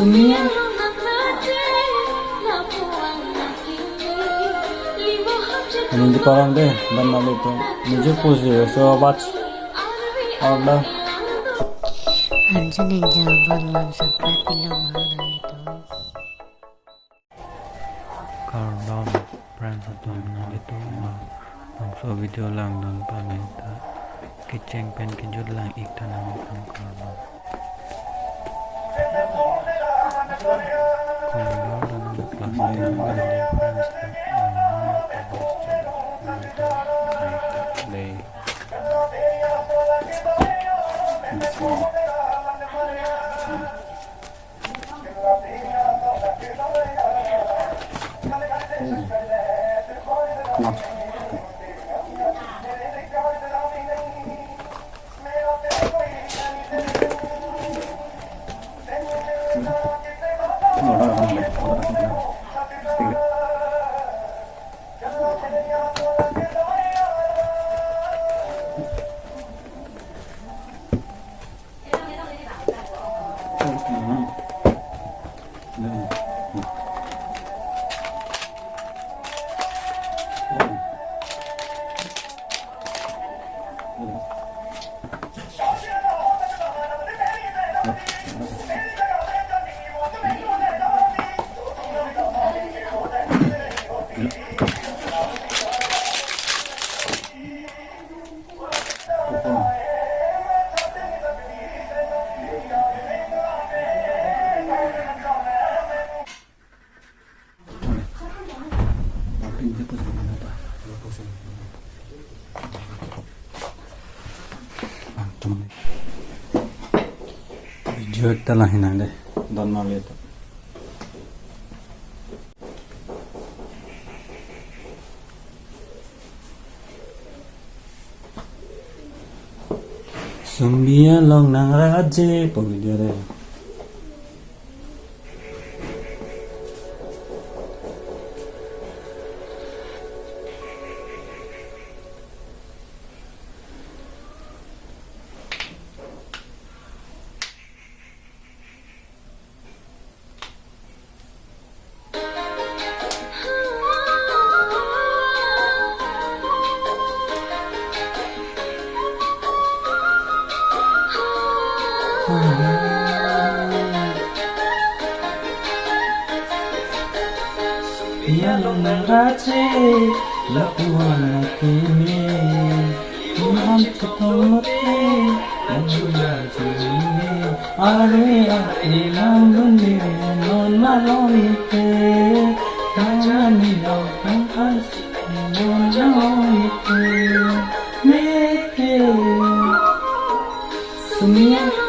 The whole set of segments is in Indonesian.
Hindi parang deh dan malu itu muncul posisi so batch ada Anjing yang jaban langsung pilang mahal itu. karena brand satu itu langsung video lang dan pamenta kiceng pen kinjut lang ikta nama karena kalau dalam kelas ini friends video kita lah ini deh dan malu itu Sumbia long nang raje video deh Ia long raje lakuan kini Tuhan ketolotnya menjadi are ilang dunia non malon itu jangan hilangkan kasih non itu meke semua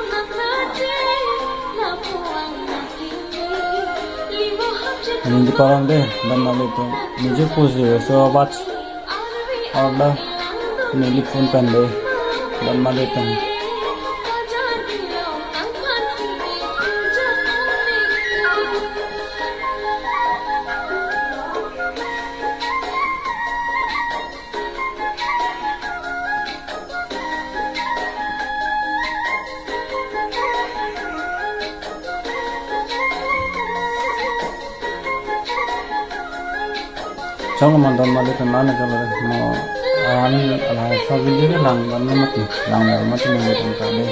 Hindi parang deh dan malu itu muncul posisi so batch ada milik phone pen deh dan malu itu Jangan mandan malu itu mana kalau mau ani ala video lang dan mati lang mati mau itu tadi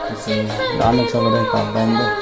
masih ane kalau deh kalau